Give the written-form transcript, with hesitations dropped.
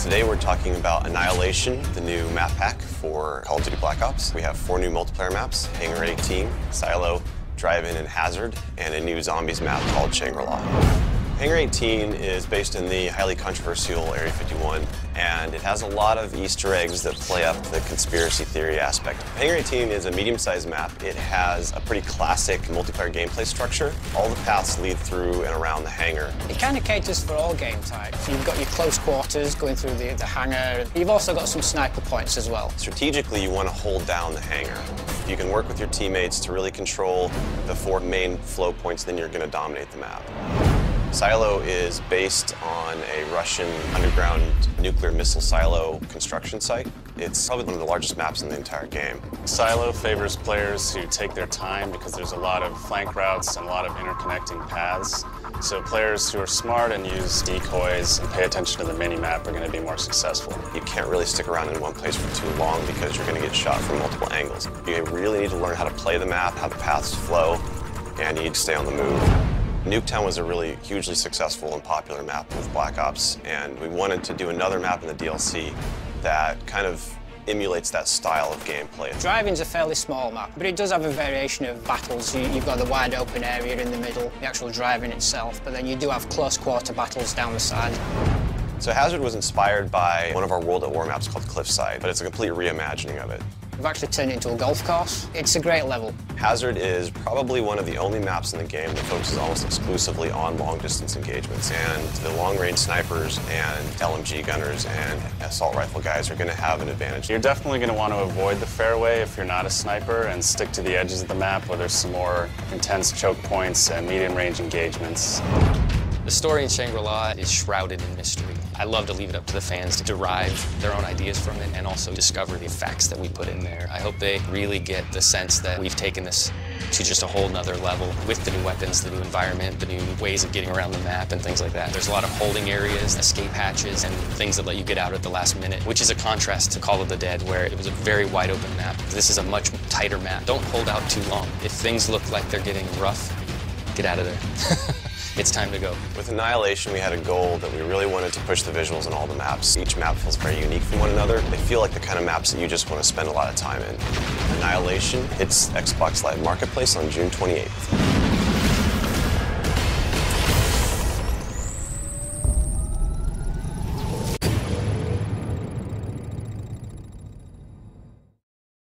Today we're talking about Annihilation, the new map pack for Call of Duty Black Ops. We have 4 new multiplayer maps: Hangar 18, Silo, Drive-In, and Hazard, and a new zombies map called Shangri-La. Hangar 18 is based in the highly controversial Area 51, and it has a lot of Easter eggs that play up the conspiracy theory aspect. Hangar 18 is a medium-sized map. It has a pretty classic multiplayer gameplay structure. All the paths lead through and around the hangar. It kind of caters for all game types. You've got your close quarters going through the hangar. You've also got some sniper points as well. Strategically, you want to hold down the hangar. If you can work with your teammates to really control the 4 main flow points, then you're going to dominate the map. Silo is based on a Russian underground nuclear missile silo construction site. It's probably one of the largest maps in the entire game. Silo favors players who take their time because there's a lot of flank routes and a lot of interconnecting paths. So players who are smart and use decoys and pay attention to the mini-map are going to be more successful. You can't really stick around in one place for too long because you're going to get shot from multiple angles. You really need to learn how to play the map, how the paths flow, and you need to stay on the move. Nuketown was a really hugely successful and popular map with Black Ops, and we wanted to do another map in the DLC that kind of emulates that style of gameplay. Drive-In's a fairly small map, but it does have a variation of battles. You've got the wide open area in the middle, the actual Drive-In itself, but then you do have close quarter battles down the side. So Hazard was inspired by one of our World at War maps called Cliffside, but it's a complete reimagining of it. We've actually turned it into a golf course. It's a great level. Hazard is probably one of the only maps in the game that focuses almost exclusively on long-distance engagements, and the long-range snipers and LMG gunners and assault rifle guys are going to have an advantage. You're definitely going to want to avoid the fairway if you're not a sniper and stick to the edges of the map where there's some more intense choke points and medium-range engagements. The story in Shangri-La is shrouded in mystery. I love to leave it up to the fans to derive their own ideas from it and also discover the facts that we put in there. I hope they really get the sense that we've taken this to just a whole nother level with the new weapons, the new environment, the new ways of getting around the map and things like that. There's a lot of holding areas, escape hatches, and things that let you get out at the last minute, which is a contrast to Call of the Dead, where it was a very wide open map. This is a much tighter map. Don't hold out too long. If things look like they're getting rough, get out of there. It's time to go. With Annihilation, we had a goal that we really wanted to push the visuals in all the maps. Each map feels very unique from one another. They feel like the kind of maps that you just want to spend a lot of time in. Annihilation hits Xbox Live Marketplace on June 28th.